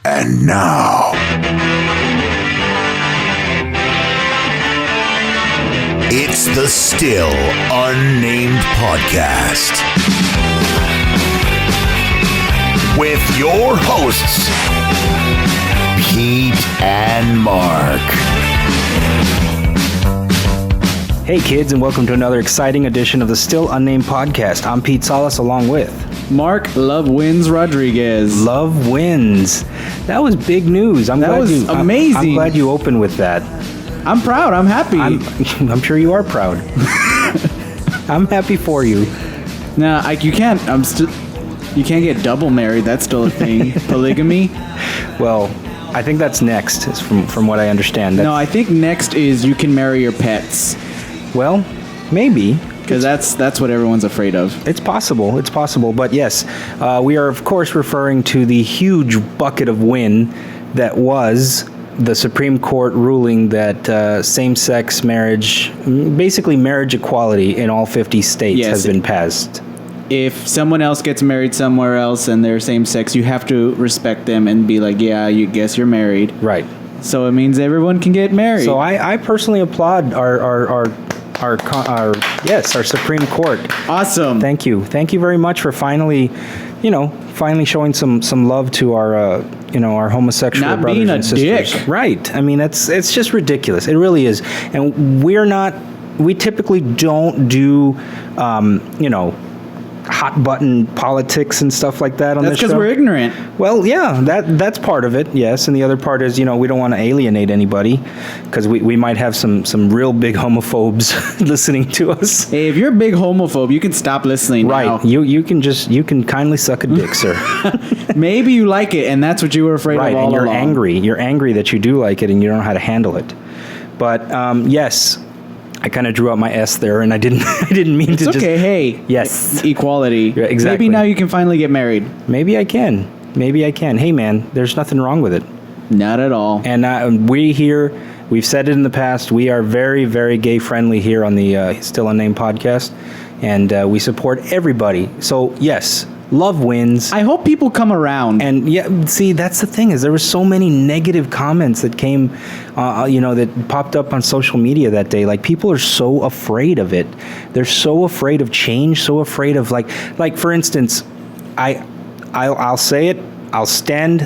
And now, it's the Still Unnamed Podcast with your hosts, Pete and Mark. Hey kids, and welcome to another exciting edition of the Still Unnamed Podcast. I'm Pete Salas along with Mark Love Wins Rodriguez. Love Wins. That was big news. That was amazing. I'm glad you opened with that. I'm proud. I'm happy. I'm sure you are proud. I'm happy for you. No, you can't. You can't get double married. That's still a thing. Polygamy. Well, I think that's next, from what I understand. No, I think next is you can marry your pets. Well, maybe. Because that's what everyone's afraid of. It's possible. But yes, we are, of course, referring to the huge bucket of win that was the Supreme Court ruling that same-sex marriage, basically marriage equality in all 50 states has been passed. If someone else gets married somewhere else and they're same-sex, you have to respect them and be like, yeah, you guess you're married. Right. So it means everyone can get married. So I personally applaud our Supreme Court. Awesome. Thank you very much for finally showing some love to our homosexual not brothers being and sisters. Dick. Right. I mean, it's just ridiculous. It really is. And we typically don't do hot button politics and stuff like that on this show. That's because we're ignorant. Well, yeah, that's part of it, yes. And the other part is, we don't want to alienate anybody because we might have some real big homophobes listening to us. Hey, if you're a big homophobe, you can stop listening now. Right. You can kindly suck a dick, sir. Maybe you like it, and that's what you were afraid of all along. Right, and you're angry. You're angry that you do like it, and you don't know how to handle it. But, yes, I kind of drew out my S there, and I didn't mean to. It's okay. Hey. Yes. Equality. Yeah, exactly. Maybe now you can finally get married. Maybe I can. Hey, man, there's nothing wrong with it. Not at all. And we've said it in the past, we are very, very gay-friendly here on the Still Unnamed Podcast, and we support everybody. So, yes, love wins. I hope people come around. And yeah, see, that's the thing is there were so many negative comments that came, that popped up on social media that day. Like, people are so afraid of it. They're so afraid of change, so afraid of like for instance, I'll say it. I'll stand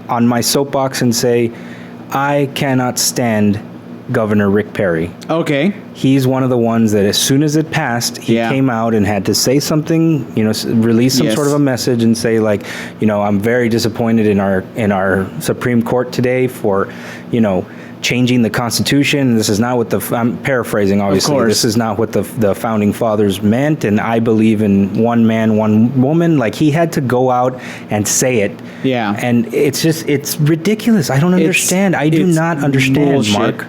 on my soapbox and say, I cannot stand Governor Rick Perry. Okay. He's one of the ones that as soon as it passed, he came out and had to say something, release some sort of a message and say I'm very disappointed in our Supreme Court today for, changing the Constitution. This is not what I'm paraphrasing, obviously. This is not what the founding fathers meant, and I believe in one man, one woman. Like, he had to go out and say it. Yeah. And it's ridiculous. I don't understand. I do not understand, bullshit. Mark.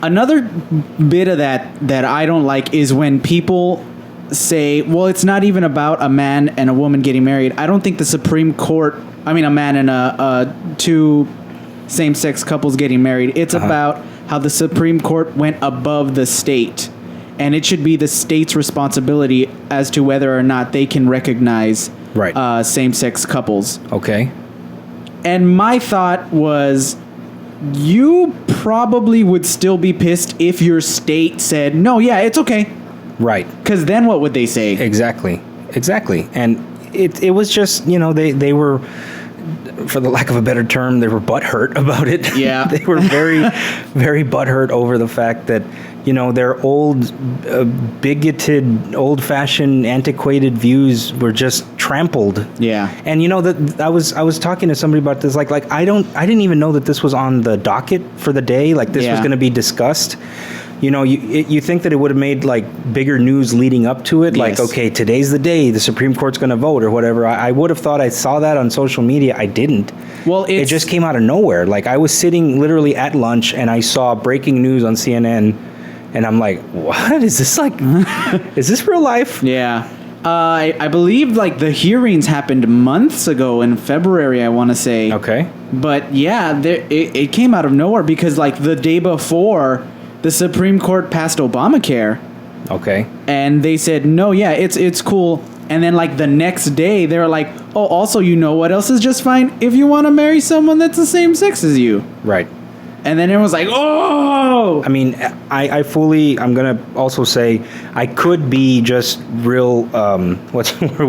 Another bit of that I don't like is when people say, well, it's not even about a man and a woman getting married. I don't think the Supreme Court, a man and two same-sex couples getting married. It's about how the Supreme Court went above the state, and it should be the state's responsibility as to whether or not they can recognize same-sex couples. Okay. And my thought was, you probably would still be pissed if your state said, no, yeah, it's okay. Right. Because then what would they say? Exactly. And it was just, they were, for the lack of a better term, they were butthurt about it. Yeah. They were very, very butthurt over the fact that, their old, bigoted, old-fashioned, antiquated views were just trampled. Yeah. And that I was talking to somebody about this. Like I didn't even know that this was on the docket for the day. Like, this was going to be discussed. You think that it would have made bigger news leading up to it. Like, okay, today's the day the Supreme Court's going to vote or whatever. I would have thought I saw that on social media. I didn't. Well, it just came out of nowhere. Like, I was sitting literally at lunch and I saw breaking news on CNN. And I'm like, what? Is this is this real life? Yeah. I believe the hearings happened months ago in February, I want to say. Okay. But yeah, it came out of nowhere because the day before, the Supreme Court passed Obamacare. Okay. And they said, no, yeah, it's cool. And then the next day, they were like, Oh, also, you know what else is just fine? If you want to marry someone that's the same sex as you. Right. And then everyone's like, oh! I mean, I'm going to also say I could be just real, what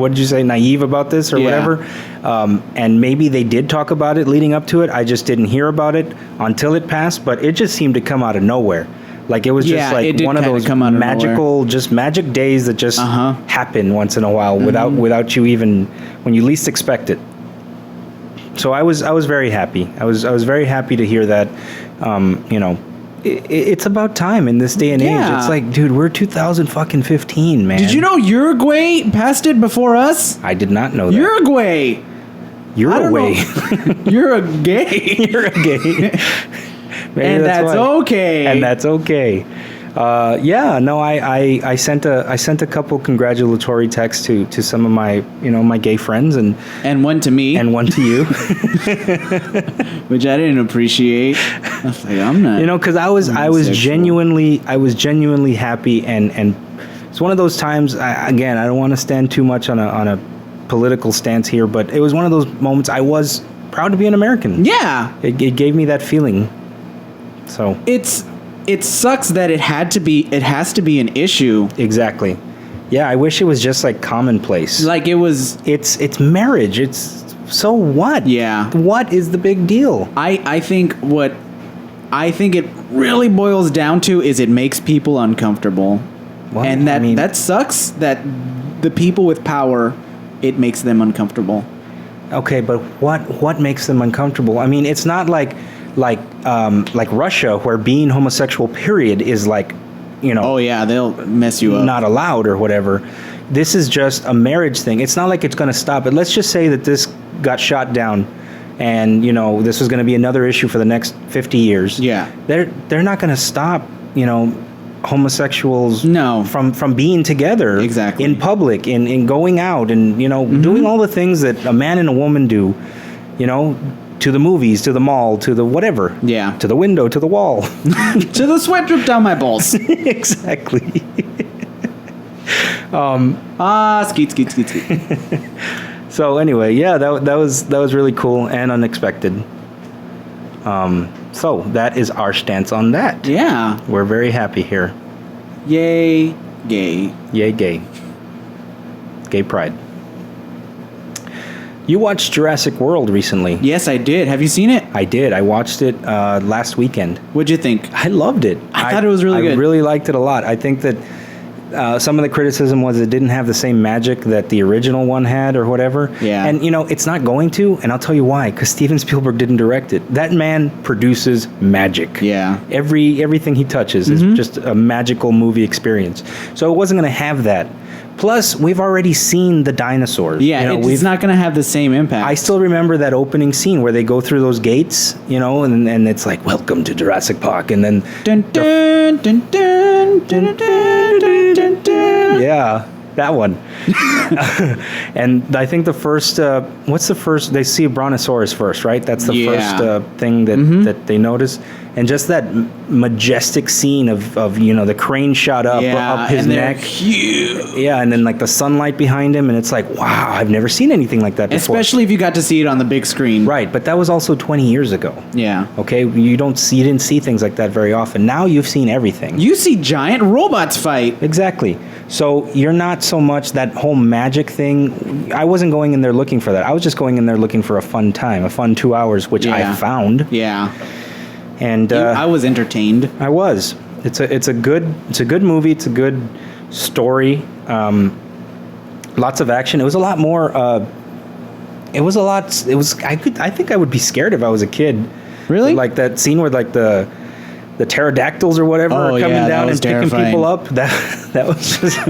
did you say, naive about this or whatever. And maybe they did talk about it leading up to it. I just didn't hear about it until it passed, but it just seemed to come out of nowhere. Like it was just like one of those magical, just magic days that just happen once in a while without you even, when you least expect it. So I was very happy. I was very happy to hear that. It's about time in this day and age. It's like, dude, we're 2015, man. Did you know Uruguay passed it before us? I did not know that. Uruguay. Uruguay. You're a gay. You're a gay. And that's okay. And that's okay. I sent a couple congratulatory texts to some of my my gay friends and one to me and one to you, which I didn't appreciate. I was like, I'm not. Because I was genuinely happy and it's one of those times. I don't want to stand too much on a political stance here, but it was one of those moments I was proud to be an American. Yeah, it gave me that feeling. So It sucks that it has to be an issue. Exactly. Yeah, I wish it was just like commonplace. Like it was. It's marriage. It's so what? Yeah. What is the big deal? I think it really boils down to is it makes people uncomfortable, and that sucks. That the people with power, it makes them uncomfortable. Okay, but what makes them uncomfortable? I mean, it's not like Russia, where being homosexual period is like, oh yeah, they'll mess you up, not allowed or whatever. This is just a marriage thing. It's not like it's going to stop it. Let's just say that this got shot down and this was going to be another issue for the next 50 years. Yeah, they're not going to stop homosexuals from being together exactly in public, in going out and doing all the things that a man and a woman do, to the movies, to the mall, to the whatever. Yeah. To the window, to the wall. To the sweat drip down my balls. Exactly. Skeet. So anyway, yeah, that was really cool and unexpected. So that is our stance on that. Yeah. We're very happy here. Yay, gay. Yay, gay. Gay pride. You watched Jurassic World recently. Yes, I did. Have you seen it? I did. I watched it last weekend. What'd you think? I loved it. I thought it was really good. I really liked it a lot. I think that some of the criticism was it didn't have the same magic that the original one had or whatever. Yeah. And, it's not going to, and I'll tell you why. Because Steven Spielberg didn't direct it. That man produces magic. Yeah. Everything he touches is just a magical movie experience. So it wasn't going to have that. Plus, we've already seen the dinosaurs. Yeah, it's not going to have the same impact. I still remember that opening scene where they go through those gates, and it's like, welcome to Jurassic Park, and then... Dun, dun, dun, dun, dun, dun, dun, dun, dun. Yeah, that one. And I think the first... what's the first... They see a brontosaurus first, right? That's the first thing that they notice. And just that majestic scene of the crane shot up his neck. Huge. Yeah, and then like the sunlight behind him, and it's like, wow, I've never seen anything like that before. Especially if you got to see it on the big screen. Right, but that was also 20 years ago. Yeah. Okay, you didn't see things like that very often. Now you've seen everything. You see giant robots fight. Exactly. So you're not so much that whole magic thing. I wasn't going in there looking for that. I was just going in there looking for a fun time, a fun 2 hours, which I found. Yeah. And I was entertained. I was. It's a good movie. It's a good story. Lots of action. It was a lot more. I think I would be scared if I was a kid. Really? Like that scene where like the pterodactyls or whatever are coming down and picking people up. That was just.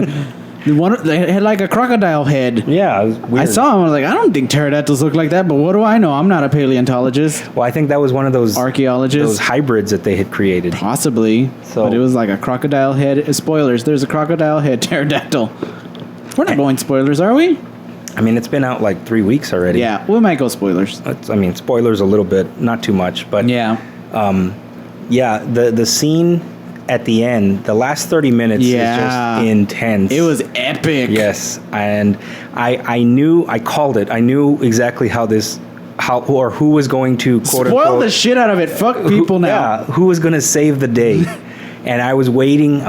They had like a crocodile head. Yeah, it was weird. I saw him. I was like, I don't think pterodactyls look like that, but what do I know? I'm not a paleontologist. Well, I think that was one of those archaeologists, those hybrids that they had created. Possibly. So, but it was like a crocodile head. Spoilers. There's a crocodile head pterodactyl. We're not going spoilers, are we? I mean, it's been out like 3 weeks already. Yeah, we might go spoilers. Spoilers a little bit, not too much, but yeah. The scene at the end, the last 30 minutes is just intense. It was epic. Yes, and I called it. I knew exactly how who was going to quote Spoil unquote the shit out of it. Fuck people now. Yeah, who was going to save the day. And I was waiting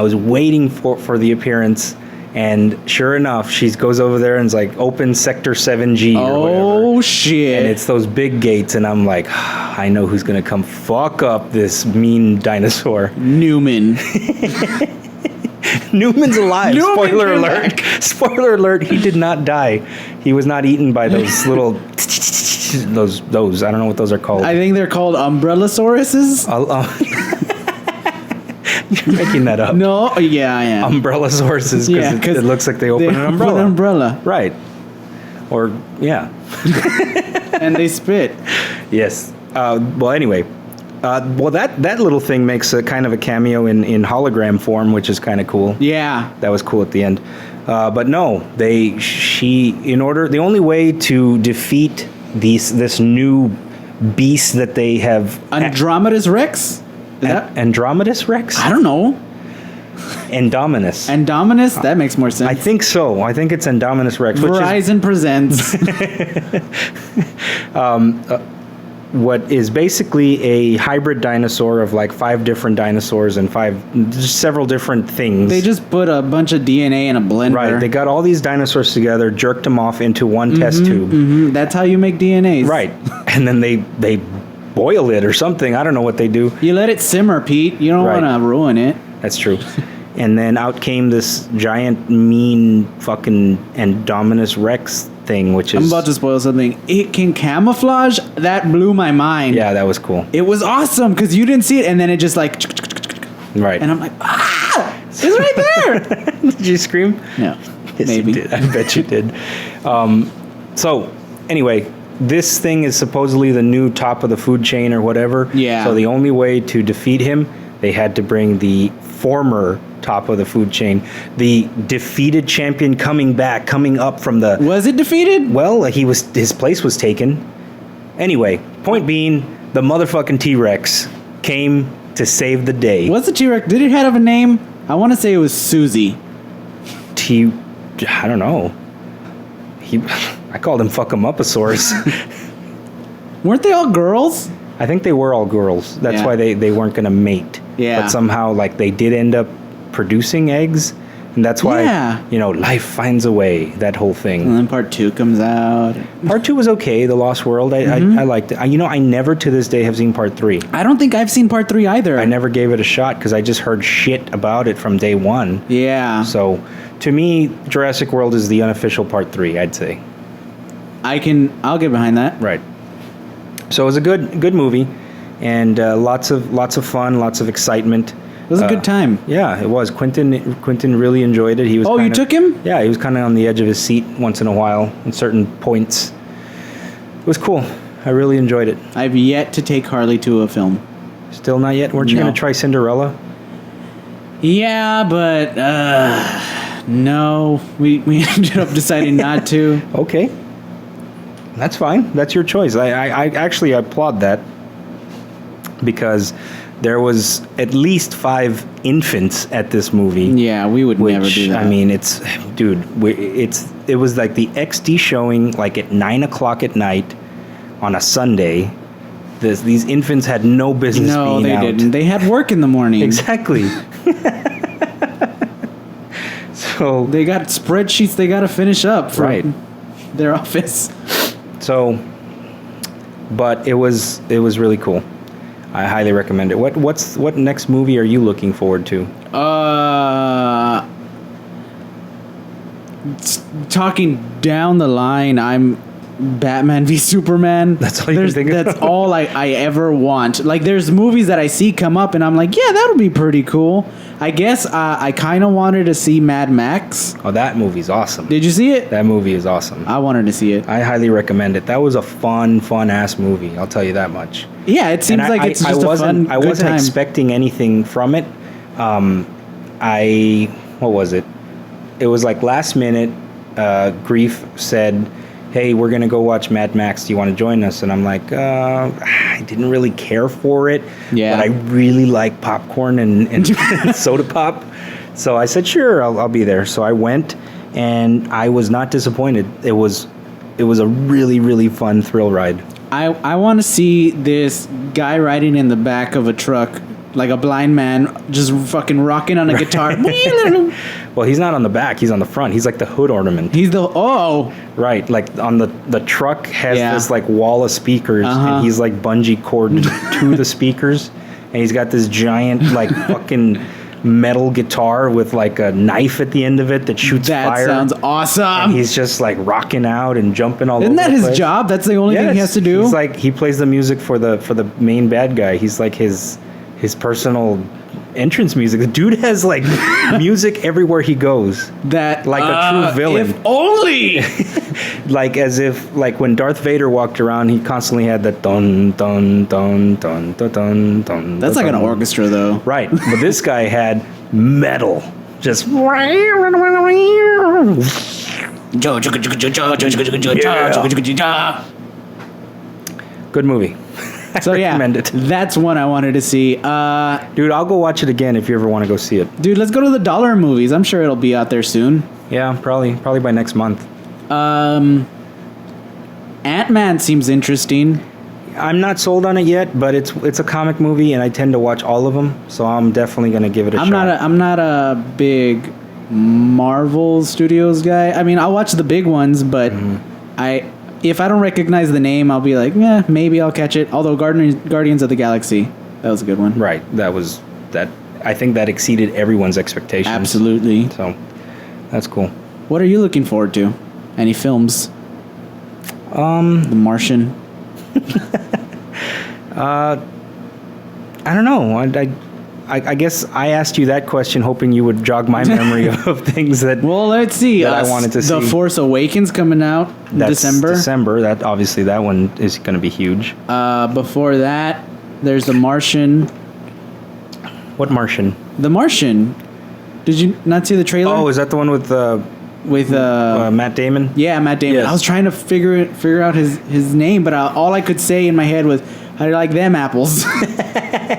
for the appearance, and sure enough, she goes over there and is like, open sector 7G or whatever. Oh shit. And it's those big gates, and I'm like, I know who's going to come fuck up this mean dinosaur. Newman. Newman's alive. Newman Spoiler alert. Spoiler alert, he did not die. He was not eaten by those little those I don't know what those are called. I think they're called umbrellasauruses. You're making that up. No, yeah, I am. Umbrellasauruses, because it looks like they open an umbrella. An umbrella. Right. Or, yeah. And they spit. Yes. Well, anyway. That little thing makes a kind of a cameo in hologram form, which is kind of cool. Yeah. That was cool at the end. But no, the only way to defeat this new beast that they have... Andromeda's Rex? Andromedus Rex? I don't know. Endominus. Endominus? That makes more sense. I think so. I think it's Endominus Rex. Verizon presents. What is basically a hybrid dinosaur of like 5 different dinosaurs and several different things. They just put a bunch of DNA in a blender. Right. They got all these dinosaurs together, jerked them off into one test tube. Mm-hmm. That's how you make DNAs. Right. And then they boil it or something. I don't know what they do. You let it simmer, Pete. You don't want to ruin it. That's true. And then out came this giant, mean, fucking Endominus Rex thing, which is... I'm about to spoil something. It can camouflage? That blew my mind. Yeah, that was cool. It was awesome, because you didn't see it, and then it just like... Right. And I'm like, it's right there! Did you scream? No. Yes, maybe. You did. I bet you did. So, anyway... This thing is supposedly the new top of the food chain or whatever. Yeah. So the only way to defeat him, they had to bring the former top of the food chain, the defeated champion coming up from the... Was it defeated? Well, his place was taken. Anyway, point being, the motherfucking T-Rex came to save the day. What's the T-Rex? Did it have a name? I want to say it was Susie. I don't know. I called him Fuck-em-up-a-saurus. Weren't they all girls? I think they were all girls. That's why they weren't going to mate. Yeah. But somehow, like, they did end up producing eggs. And that's why, life finds a way, that whole thing. And then part 2 comes out. Part 2 was okay, The Lost World. I liked it. I never to this day have seen part 3. I don't think I've seen part 3 either. I never gave it a shot because I just heard shit about it from day 1. Yeah. So, to me, Jurassic World is the unofficial part 3, I'd say. I'll get behind that. Right. So it was a good movie, and lots of fun, lots of excitement. It was a good time. Yeah, it was. Quentin really enjoyed it. He was. You took him? Yeah, he was kind of on the edge of his seat once in a while in certain points. It was cool. I really enjoyed it. I've yet to take Harley to a film. Still not yet? Weren't you going to try Cinderella? Yeah, but no, we ended up deciding not to. Okay. That's fine. That's your choice. I actually applaud that because there was at least 5 infants at this movie. Yeah, we would never do that. I mean, it was like the XD showing like at 9:00 at night on a Sunday. These infants had no business being out. No, they didn't. They had work in the morning. Exactly. So they got spreadsheets they got to finish up from their office. So, but it was really cool. I highly recommend it. What next movie are you looking forward to? Talking down the line, I'm Batman v Superman. That's all you can think of? That's all I ever want. Like, there's movies that I see come up, and I'm like, yeah, that'll be pretty cool. I guess I kind of wanted to see Mad Max. Oh, that movie's awesome. Did you see it? That movie is awesome. I wanted to see it. I highly recommend it. That was a fun ass movie. I'll tell you that much. Yeah, it seems like it's just a fun, I wasn't time. expecting anything from it. What was it? It was like last minute. Grief said, hey, we're going to go watch Mad Max. Do you want to join us? And I'm like, I didn't really care for it. Yeah. But I really like popcorn and soda pop. So I said, sure, I'll be there. So I went, and I was not disappointed. It was a really, really fun thrill ride. I want to see this guy riding in the back of a truck, like a blind man, just fucking rocking on a guitar. Well, he's not on the back. He's on the front. He's like the hood ornament. Right. Like on the truck has Yeah. this like wall of speakers, and he's like bungee corded to the speakers, and he's got this giant like fucking metal guitar with like a knife at the end of it that shoots fire. That sounds awesome. And he's just like rocking out and jumping all Isn't over that the his place. job? That's the only thing he has to do? He's like, he plays the music for the main bad guy. He's like his personal entrance music. The dude has like music everywhere he goes. That like a true villain. If only. Like as if like when Darth Vader walked around, he constantly had that dun dun dun dun dun dun dun. That's like an orchestra, though. Right. But this guy had metal. Just good movie. So yeah, recommend it. That's one I wanted to see. Dude, I'll go watch it again if you ever want to go see it. Dude, let's go to the dollar movies. I'm sure it'll be out there soon. Yeah, probably by next month. Ant-Man seems interesting. I'm not sold on it yet, but it's a comic movie, and I tend to watch all of them, so I'm definitely gonna give it a shot. I'm not a big Marvel Studios guy. I mean, I'll watch the big ones, but if I don't recognize the name, I'll be like, yeah, maybe I'll catch it. Although Guardians of the Galaxy, that was a good one. Right, that. I think that exceeded everyone's expectations. Absolutely. So that's cool. What are you looking forward to? Any films? The Martian. I don't know. I guess I asked you that question hoping you would jog my memory of things that. Well, let's see. That I wanted to see. The Force Awakens coming out in December. December. That obviously that one is going to be huge. Before that, there's The Martian. What Martian? The Martian. Did you not see the trailer? Oh, is that the one with Matt Damon? Yeah, Matt Damon. Yes. I was trying to figure out his name, but all I could say in my head was, "How do you like them apples?"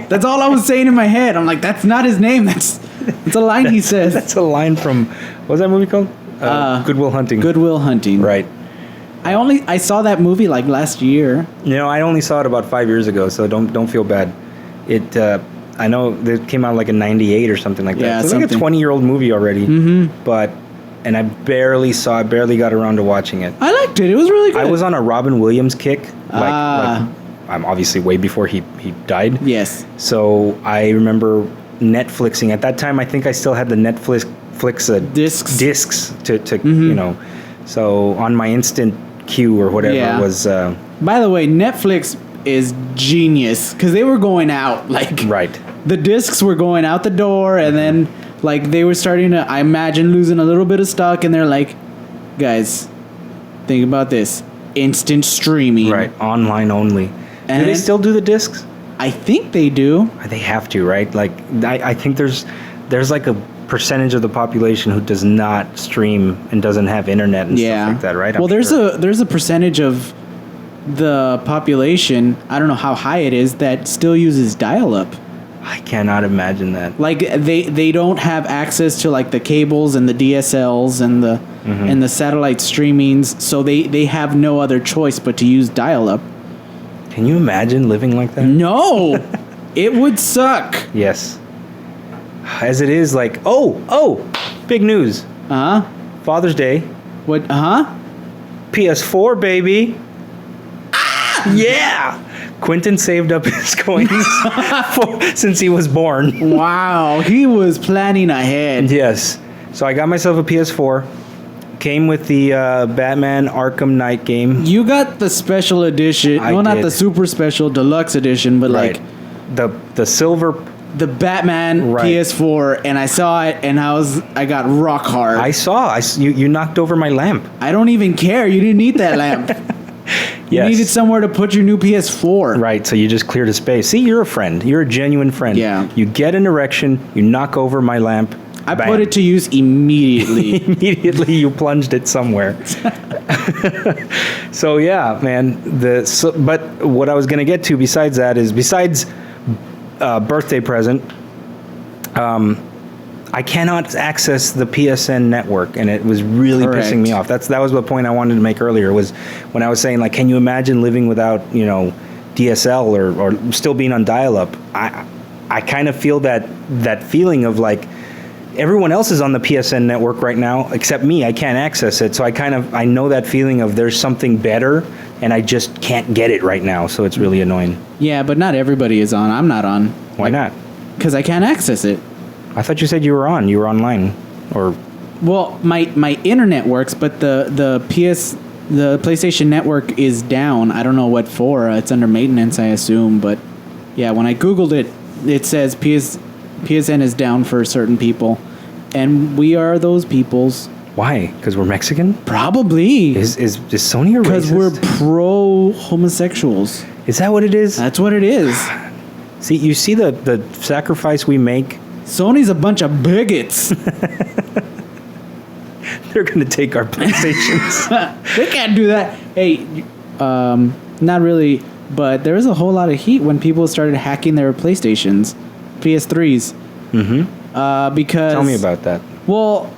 That's all I was saying in my head. I'm like, that's not his name. It's a line he says. That's a line from what was that movie called? Good Will Hunting. Good Will Hunting. Right. I saw that movie like last year. You know, I only saw it about 5 years ago, so don't feel bad. It I know it came out like in '98 or something like that. Yeah, so it's like a 20-year-old movie already. Mm-hmm. And I barely got around to watching it. I liked it. It was really good. I was on a Robin Williams kick. Like I'm obviously way before he died. Yes. So I remember Netflixing. At that time, I think I still had the Netflix discs to you know. So on my instant queue or whatever was. By the way, Netflix is genius because they were going out like right. The discs were going out the door, and then like they were starting to, I imagine, losing a little bit of stock, and they're like, guys, think about this: instant streaming, right? Online only. And do they still do the discs? I think they do. They have to, right? Like I think there's like a percentage of the population who does not stream and doesn't have internet and stuff like that, right? Well, there's a percentage of the population, I don't know how high it is, that still uses dial-up. I cannot imagine that. Like they don't have access to like the cables and the DSLs and the and the satellite streamings, so they have no other choice but to use dial-up. Can you imagine living like that? No, it would suck. Yes. As it is, like big news. Father's Day. What? PS4, baby. Yeah. Quentin saved up his coins since he was born. Wow, he was planning ahead. Yes. So I got myself a PS4. Came with the Batman Arkham Knight game. You got the special edition. Not the super special deluxe edition, but like the silver, the Batman PS4, and I saw it, and I got rock hard. You knocked over my lamp. I don't even care. You didn't need that lamp. You needed somewhere to put your new PS4. Right, so you just cleared a space. See, you're a friend. You're a genuine friend. Yeah. You get an erection, you knock over my lamp, I put it to use immediately. Immediately you plunged it somewhere. So yeah, man. But what I was going to get to besides that is besides birthday present, I cannot access the PSN network, and it was really pissing me off. That was the point I wanted to make earlier, was when I was saying, like, can you imagine living without, you know, DSL or still being on dial-up? I kind of feel that feeling of, like, everyone else is on the PSN network right now except me. I can't access it, so I know that feeling of there's something better, and I just can't get it right now, so it's really annoying. Yeah, but not everybody is on. I'm not on. Why not? Because I can't access it. I thought you said you were on. You were online, or well, my internet works, but the PlayStation Network is down. I don't know what for. It's under maintenance, I assume. But yeah, when I googled it, it says PSN is down for certain people, and we are those peoples. Why? Because we're Mexican? Probably. Is Sony a racist? Because we're pro homosexuals. Is that what it is? That's what it is. See, you see the sacrifice we make. Sony's a bunch of bigots. They're going to take our PlayStations. They can't do that. Hey, not really, but there was a whole lot of heat when people started hacking their PlayStations, PS3s. Mm-hmm. Because tell me about that. Well,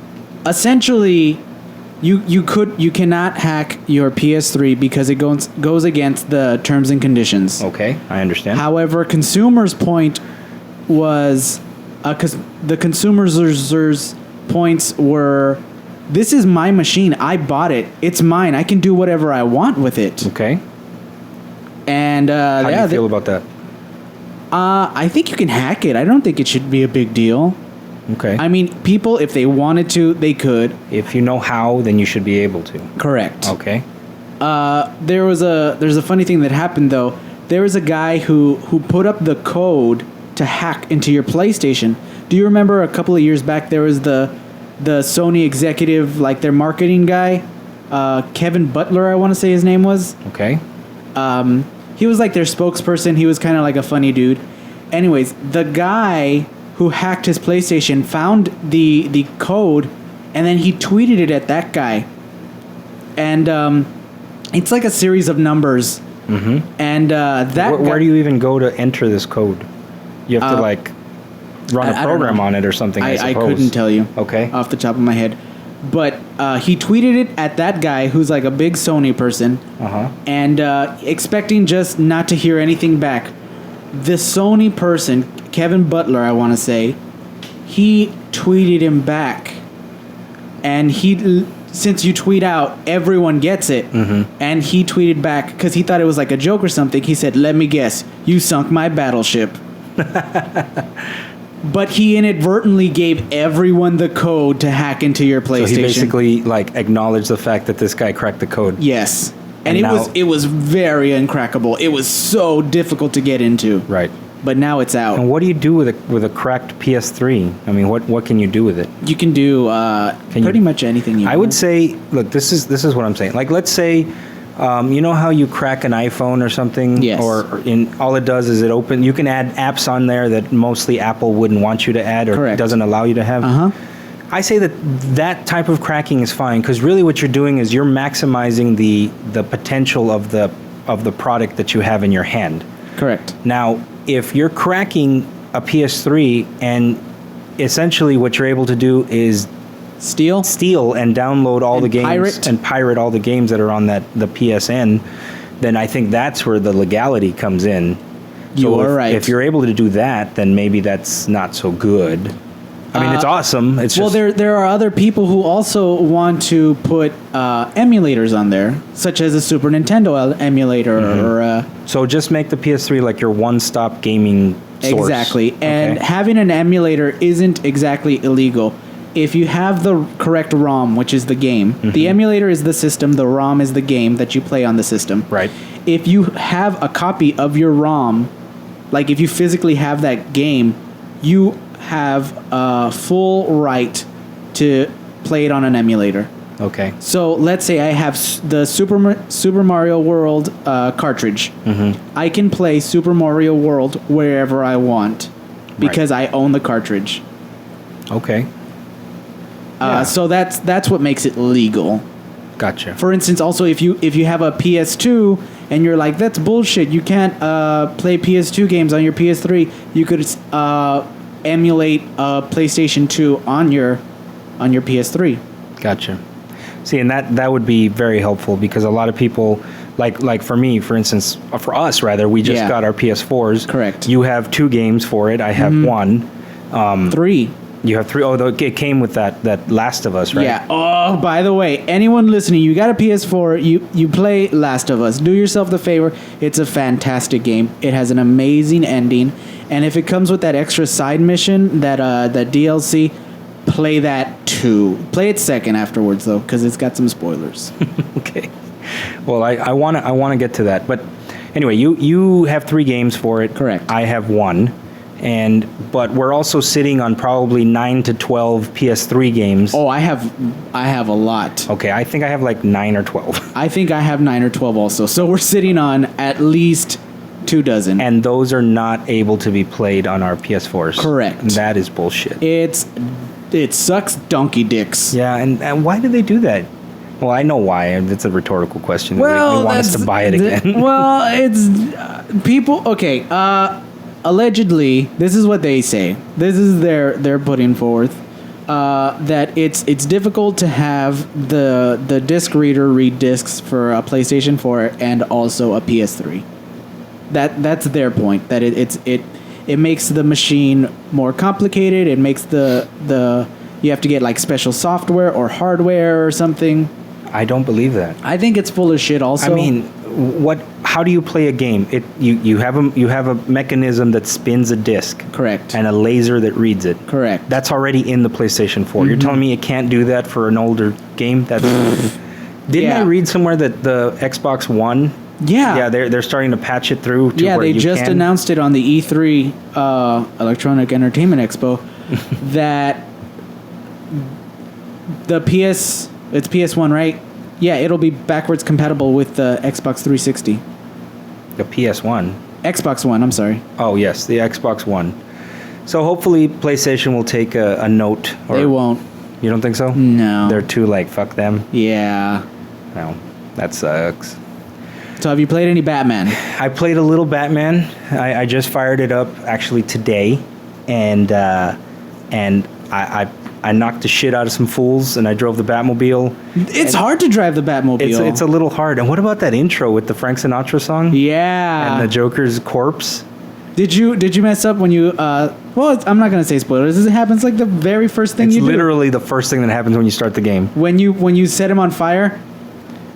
essentially, you cannot hack your PS3 because it goes against the terms and conditions. Okay, I understand. However, consumers' point was because the consumers' points were, this is my machine. I bought it. It's mine. I can do whatever I want with it. Okay. And how do you feel about that? I think you can hack it. I don't think it should be a big deal. Okay. I mean, people, if they wanted to, they could. If you know how, then you should be able to. Correct. Okay. There's a funny thing that happened though. There was a guy who put up the code to hack into your PlayStation. Do you remember a couple of years back there was the Sony executive, like their marketing guy, Kevin Butler, I want to say his name was. Okay. He was like their spokesperson. He was kind of like a funny dude. Anyways, the guy who hacked his PlayStation found the code, and then he tweeted it at that guy. And it's like a series of numbers. Mm-hmm. And where do you even go to enter this code? You have to like run a program on it or something. I couldn't tell you. Okay. Off the top of my head. But he tweeted it at that guy who's like a big Sony person, and expecting just not to hear anything back. The Sony person, Kevin Butler, I want to say, he tweeted him back, and since you tweet out, everyone gets it, and he tweeted back because he thought it was like a joke or something. He said, "Let me guess, you sunk my battleship." But he inadvertently gave everyone the code to hack into your PlayStation. So he basically like acknowledged the fact that this guy cracked the code. Yes. And it was very uncrackable. It was so difficult to get into. Right. But now it's out. And what do you do with a cracked PS3? I mean, what can you do with it? You can do pretty much anything you want. I would say, look, this is what I'm saying. Like, let's say, you know how you crack an iPhone or something? Yes. Or all it does is you can add apps on there that mostly Apple wouldn't want you to add or Correct. doesn't allow you to have. I say that type of cracking is fine because really what you're doing is you're maximizing the potential of the product that you have in your hand. Correct. Now, if you're cracking a PS3 and essentially what you're able to do is steal and download all the games and pirate all the games that are on the PSN, then I think that's where the legality comes in. You are right. If you're able to do that, then maybe that's not so good. I mean, it's awesome. It's well, there are other people who also want to put emulators on there, such as a Super Nintendo emulator or. So just make the PS3 like your one-stop gaming source. Exactly, and having an emulator isn't exactly illegal. If you have the correct ROM, which is the game, the emulator is the system, the ROM is the game that you play on the system. Right. If you have a copy of your ROM, like if you physically have that game, you have a full right to play it on an emulator. Okay. So let's say I have the Super Mario World cartridge. I can play Super Mario World wherever I want because I own the cartridge. Okay. So that's what makes it legal. Gotcha. For instance, also if you have a PS2 and you're like, that's bullshit, you can't play PS2 games on your PS3, you could emulate PlayStation 2 on your PS3. Gotcha. See, and that would be very helpful because a lot of people, like for me, for instance, for us rather, we just got our PS4s. Correct. You have 2 games for it. I have 1. 3. You have 3. Oh, it came with that Last of Us, right? Yeah. Oh, by the way, anyone listening, you got a PS4, you play Last of Us. Do yourself the favor. It's a fantastic game. It has an amazing ending, and if it comes with that extra side mission, that DLC, play that too. Play it second afterwards though, because it's got some spoilers. Okay. Well, I want to get to that, but anyway, you have 3 games for it. Correct. I have 1. But we're also sitting on probably 9 to 12 PS3 games. Oh, I have a lot. Okay, I think I have like 9 or 12. I think I have 9 or 12 also. So we're sitting on at least 2 dozen. And those are not able to be played on our PS4s. Correct. And that is bullshit. It sucks donkey dicks. Yeah, and why do they do that? Well, I know why. It's a rhetorical question. Well, they want us to buy it again. Well, it's people. Okay. Allegedly, this is what they say. This is they're putting forth that it's difficult to have the disc reader read discs for a PlayStation 4 and also a PS3. That's their point. That it makes the machine more complicated. It makes the you have to get like special software or hardware or something. I don't believe that. I think it's full of shit. Also, I mean, how do you play a game? You have a mechanism that spins a disc. Correct. And a laser that reads it. Correct. That's already in the PlayStation 4. You're telling me it can't do that for an older game? Didn't I read somewhere that the Xbox One? Yeah, they're starting to patch it through. They just announced it on the E3 Electronic Entertainment Expo that the it's PS1, right? Yeah, it'll be backwards compatible with the Xbox 360. The PS1? Xbox One, I'm sorry. Oh, yes, the Xbox One. So hopefully PlayStation will take a note. They won't. You don't think so? No. They're too fuck them? Yeah. No, that sucks. So have you played any Batman? I played a little Batman. I just fired it up actually today, and I knocked the shit out of some fools, and I drove the Batmobile. It's hard to drive the Batmobile. It's a little hard. And what about that intro with the Frank Sinatra song? Yeah. And the Joker's corpse? Did you mess up when you? Well, I'm not gonna say spoilers. It happens like the very first thing you do. It's literally the first thing that happens when you start the game. When you set him on fire.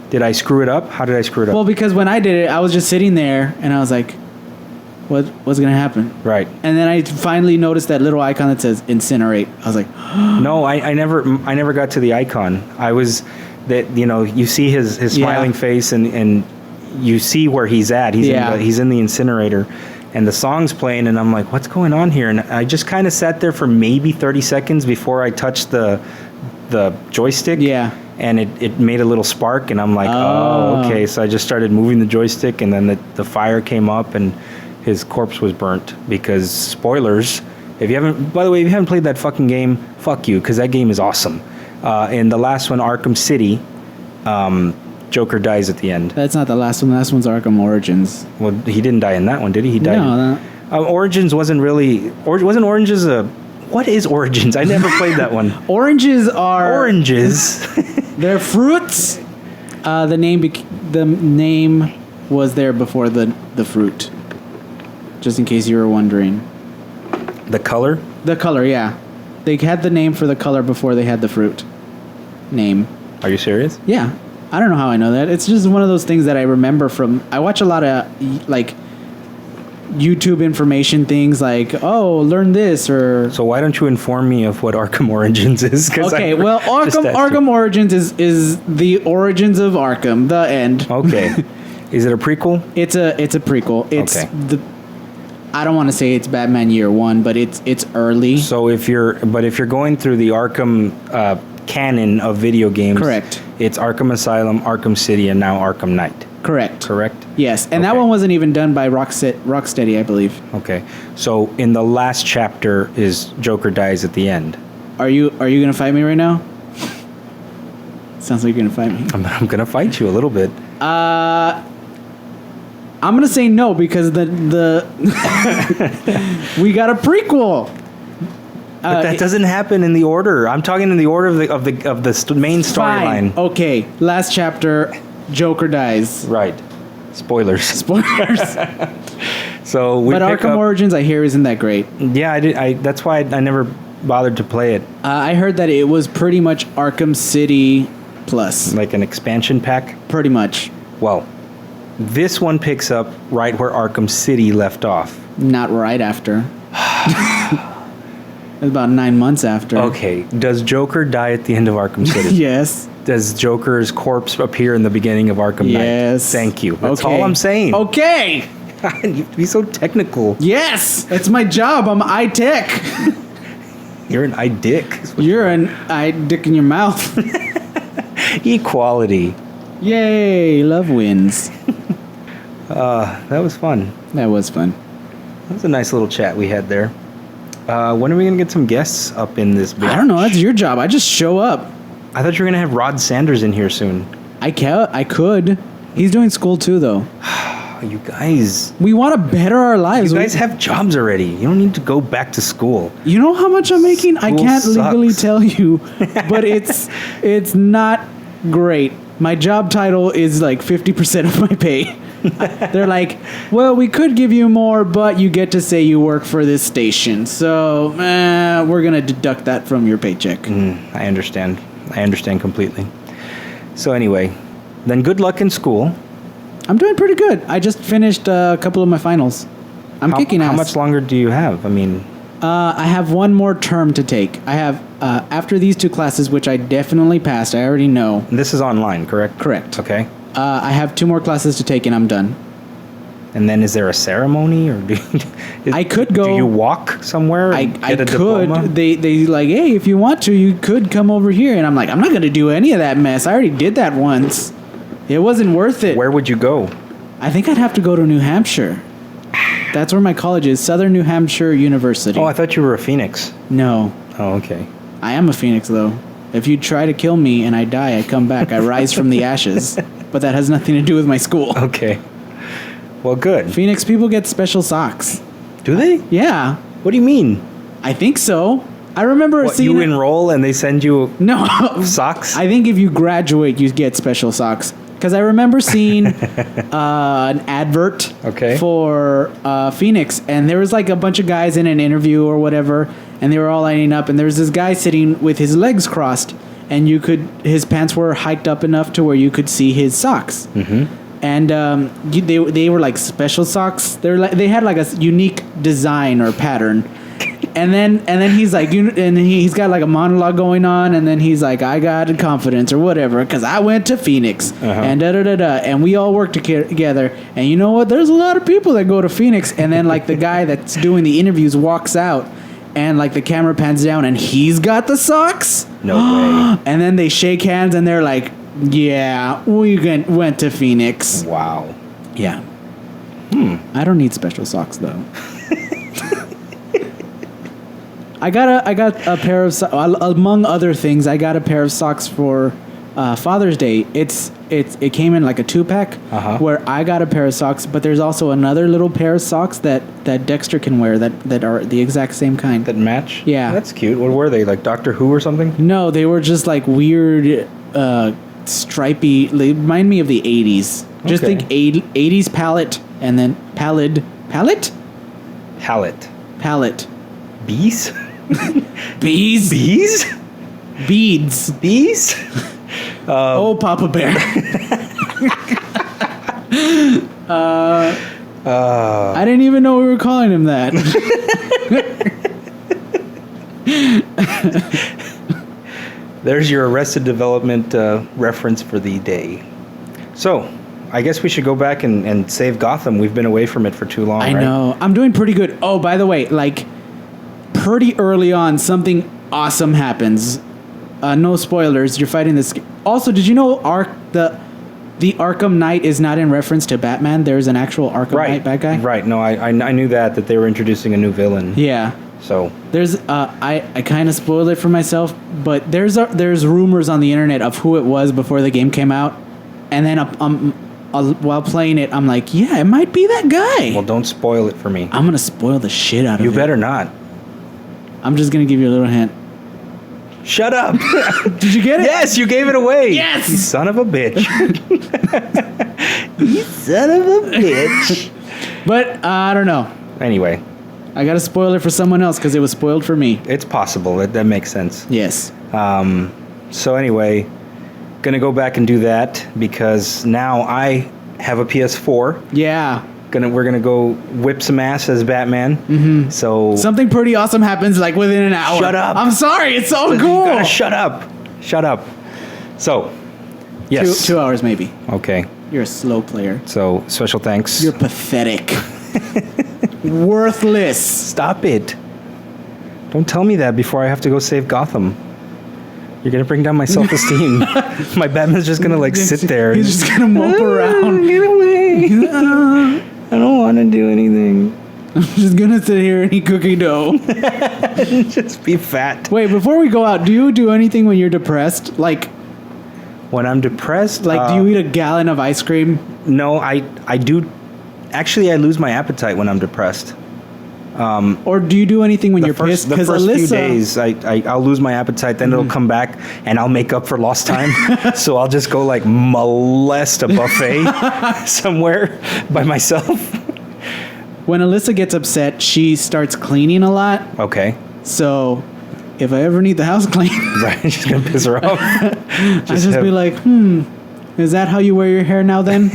Did I screw it up? How did I screw it up? Well, because when I did it, I was just sitting there, and I was like, what's gonna happen? Right. And then I finally noticed that little icon that says incinerate. I was like, no, I never got to the icon. I was that you see his smiling face and you see where he's at. He's in the incinerator, and the song's playing, and I'm like, what's going on here? And I just kind of sat there for maybe 30 seconds before I touched the joystick. Yeah. And it made a little spark, and I'm like, oh, okay. So I just started moving the joystick, and then the fire came up, and his corpse was burnt. Because spoilers, if you haven't played that fucking game, fuck you, because that game is awesome. In the last one, Arkham City, Joker dies at the end. That's not the last one. The last one's Arkham Origins. Well, he didn't die in that one, did he? He died. No. Origins wasn't really. Wasn't Oranges a? What is Origins? I never played that one. Oranges are oranges. They're fruits. The name was there before the fruit. Just in case you were wondering. The color? The color, yeah. They had the name for the color before they had the fruit name. Are you serious? Yeah. I don't know how I know that. It's just one of those things that I remember from. I watch a lot of YouTube information things like, learn this or. So why don't you inform me of what Arkham Origins is? Okay, well, Arkham Origins is the origins of Arkham, the end. Okay, is it a prequel? It's a prequel. It's okay. I don't want to say it's Batman Year One, but it's early. So if you're going through the Arkham canon of video games, correct. It's Arkham Asylum, Arkham City, and now Arkham Knight. Correct. Yes, and that one wasn't even done by Rocksteady, I believe. Okay, so in the last chapter is Joker dies at the end. Are you gonna fight me right now? Sounds like you're gonna fight me. I'm gonna fight you a little bit. I'm gonna say no because the we got a prequel. But that doesn't happen in the order. I'm talking in the order of the main Fine. storyline. Okay, last chapter, Joker dies. Right. Spoilers. Spoilers. So we but pick Arkham up, Origins, I hear, isn't that great. Yeah, I did. That's why I never bothered to play it. I heard that it was pretty much Arkham City plus. Like an expansion pack. Pretty much. Well, this one picks up right where Arkham City left off. Not right after. About 9 months after. Okay. Does Joker die at the end of Arkham City? Yes. Does Joker's corpse appear in the beginning of Arkham Knight? Yes. Thank you. That's Okay. all I'm saying. Okay. You have to be so technical. Yes. That's my job. I'm I-Tech. You're an I-dick. You're an I-dick in your mouth. Equality. Yay. Love wins. That was fun. That was fun. That was a nice little chat we had there. When are we going to get some guests up in this bitch? I don't know. That's your job. I just show up. I thought you were going to have Rod Sanders in here soon. I could. He's doing school too, though. You guys. We want to better our lives. You guys have jobs already. You don't need to go back to school. You know how much I'm making? I School can't legally sucks. tell you, but it's not great. My job title is like 50% of my pay. They're like, well, we could give you more, but you get to say you work for this station. So we're going to deduct that from your paycheck. I understand. I understand completely. So anyway, then good luck in school. I'm doing pretty good. I just finished a couple of my finals. I'm kicking ass. How much longer do you have? I mean, I have one more term to take. I have, after these 2 classes, which I definitely passed, I already know. this is online, correct? Correct. Okay. I have 2 more classes to take and I'm done. And then is there a ceremony or I could go. Do you walk somewhere? I and get a could. diploma? They like, hey, if you want to, you could come over here. And I'm like, I'm not going to do any of that mess. I already did that once. It wasn't worth it. Where would you go? I think I'd have to go to New Hampshire. That's where my college is, Southern New Hampshire University. Oh, I thought you were a Phoenix. No. Oh, okay. I am a Phoenix, though. If you try to kill me and I die, I come back. I rise from the ashes. But that has nothing to do with my school. Okay. Well, good. Phoenix people get special socks. Do they? Yeah. What do you mean? I think so. I remember What, seeing you it- enroll and they send you No. socks? I think if you graduate, you get special socks. Because I remember seeing an advert Okay. for Phoenix, and there was like a bunch of guys in an interview or whatever, and they were all lining up, and there was this guy sitting with his legs crossed, and his pants were hiked up enough to where you could see his socks. Mm-hmm. And they were like special socks. They had like a unique design or pattern. And then he's like, and he's got like a monologue going on, and then he's like, I got confidence or whatever, because I went to Phoenix, and and we all work together. And you know what? There's a lot of people that go to Phoenix, and then like the guy that's doing the interviews walks out, and like the camera pans down, and he's got the socks. No way. And then they shake hands, and they're like, yeah, we went to Phoenix. Wow. Yeah. I don't need special socks though. I got a pair of among other things. I got a pair of socks for Father's Day. It came in like a 2-pack where I got a pair of socks, but there's also another little pair of socks that Dexter can wear that are the exact same kind. That match? Yeah. That's cute. What were they? Like Doctor Who or something? No, they were just like weird, stripy. They remind me of the 80s. Just Okay. think 80s palette and then palette. Bees? Bees. Bees? Beads. Bees? Oh, Papa Bear. I didn't even know we were calling him that. There's your Arrested Development reference for the day. So, I guess we should go back and save Gotham. We've been away from it for too long, I right? know. I'm doing pretty good. Oh, by the way, like pretty early on, something awesome happens. No spoilers. You're fighting this. Also, did you know the Arkham Knight is not in reference to Batman? There's an actual Arkham Knight bad guy. Right. No, I knew that they were introducing a new villain. Yeah. So There's I kind of spoiled it for myself, but there's rumors on the internet of who it was before the game came out, and then while playing it, I'm like, yeah, it might be that guy. well, don't spoil it for me. I'm gonna spoil the shit out of it. You better not. I'm just gonna give you a little hint. Shut up. Did you get it? Yes, you gave it away. Yes! You son of a bitch. You son of a bitch. But I don't know. Anyway, I gotta spoil it for someone else because it was spoiled for me. it's possible. That makes sense. Yes. So anyway, gonna go back and do that because now I have a PS4. Yeah. We're gonna go whip some ass as Batman. Mm-hmm. So Something pretty awesome happens like within an hour. Shut up. I'm sorry. It's so you cool. gotta shut up. Shut up. So, yes. 2 hours maybe. Okay. You're a slow player. So special thanks. You're pathetic. Worthless. Stop it. Don't tell me that before I have to go save Gotham. You're gonna bring down my self-esteem. My Batman's just gonna like sit there. He's just gonna mope around. Get away. I don't want to do anything. I'm just gonna sit here and eat cookie dough. Just be fat. Wait, before we go out, do you do anything when you're depressed? Like When I'm depressed, do you eat a gallon of ice cream? No, I do. Actually, I lose my appetite when I'm depressed. Or do you do anything when you're pissed? The Because first few Alyssa, days, I'll lose my appetite. Then it'll come back, and I'll make up for lost time. So I'll just go like molest a buffet somewhere by myself. when Alyssa gets upset, she starts cleaning a lot. Okay, So if I ever need the house cleaned, right. She's gonna piss her off. I just be like, is that how you wear your hair now then?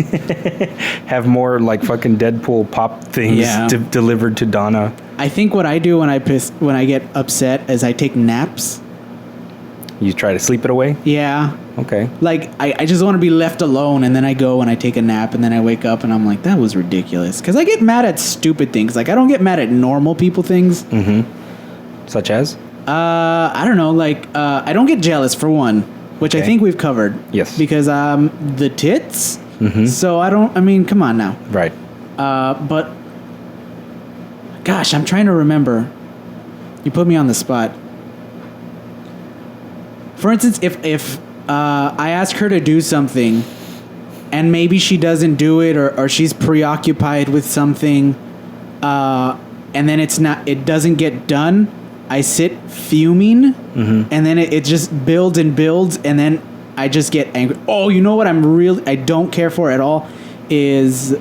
have more like fucking Deadpool pop things Yeah. delivered to Donna. I think what I do when I get upset is I take naps. You try to sleep it away. Yeah. Okay. Like, I just want to be left alone, and then I go and I take a nap, and then I wake up, and I'm like, that was ridiculous. Because I get mad at stupid things. Like, I don't get mad at normal people things. Such as? I don't know. Like, I don't get jealous, for one, which I Okay. think we've covered. Yes. Because the tits. So I mean, come on now. Right. But, gosh, I'm trying to remember. You put me on the spot. For instance, if I ask her to do something, and maybe she doesn't do it, or she's preoccupied with something, and then it doesn't get done, I sit fuming, and then it just builds and builds, and then I just get angry. Oh, you know what I don't care for at all is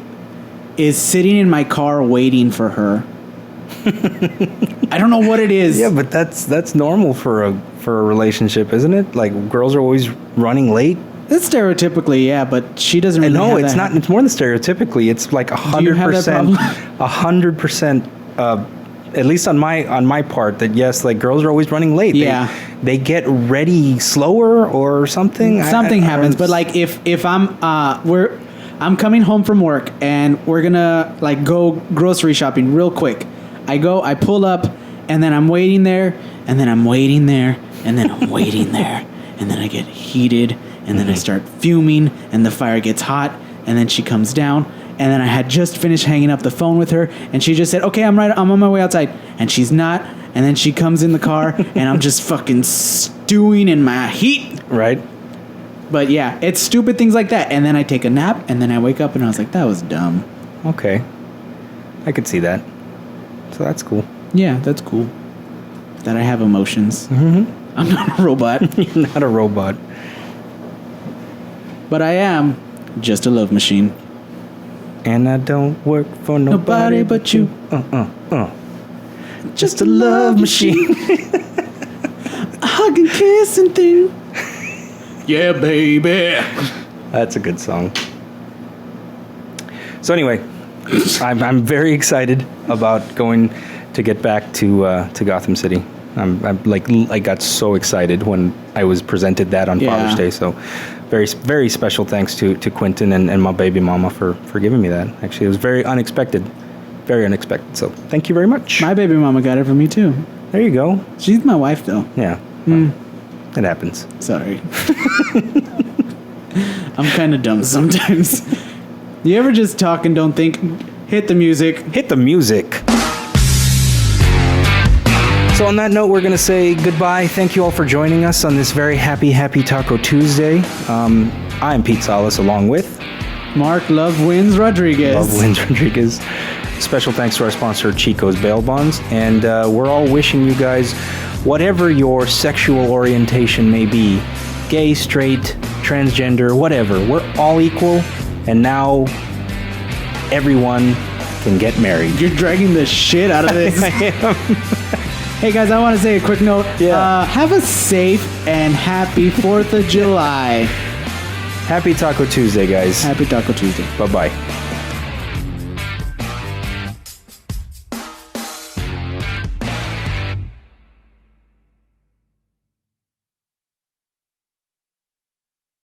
sitting in my car waiting for her. I don't know what it is. Yeah, but that's normal for a relationship, isn't it? Like girls are always running late. It's stereotypically, yeah, but she doesn't really. No, have it's that. not. It's more than stereotypically. It's like 100%. 100%. At least on my part, that yes, like girls are always running late. Yeah. They get ready slower or something. Something happens, but like if I'm I'm coming home from work and we're gonna like go grocery shopping real quick. I pull up, and then I'm waiting there, and then I'm waiting there, and then I'm waiting there, and then I get heated, and then I start fuming, and the fire gets hot, and then she comes down, and then I had just finished hanging up the phone with her, and she just said, okay, I'm on my way outside, and she's not, and then she comes in the car, and I'm just fucking stewing in my heat. Right. But yeah, it's stupid things like that, and then I take a nap, and then I wake up, and I was like, that was dumb. Okay. I could see that. So that's cool. Yeah, that's cool. That I have emotions. Mm-hmm. I'm not a robot. You're not a robot. But I am just a love machine. And I don't work for nobody but you. Just a love machine. A hug and kiss and thing. Yeah, baby. That's a good song. So anyway, I'm very excited about going to get back to Gotham City. I got so excited when I was presented that on Father's Day. So very, very special thanks to Quentin and my baby mama for giving me that. Actually, it was very unexpected. Very unexpected. So thank you very much. My baby mama got it for me too. There you go. She's my wife though. Yeah. Well, it happens. Sorry. I'm kind of dumb sometimes. You ever just talk and don't think? Hit the music. Hit the music. So on that note, we're going to say goodbye. Thank you all for joining us on this very happy Taco Tuesday. I'm Pete Salas along with Mark Love Wins Rodriguez. Special thanks to our sponsor, Chico's Bail Bonds. And we're all wishing you guys, whatever your sexual orientation may be, gay, straight, transgender, whatever, we're all equal. And now everyone can get married. You're dragging the shit out of this. I am. Hey guys, I want to say a quick note. Yeah. Have a safe and happy 4th of July. Happy Taco Tuesday, guys. Happy Taco Tuesday. Bye-bye.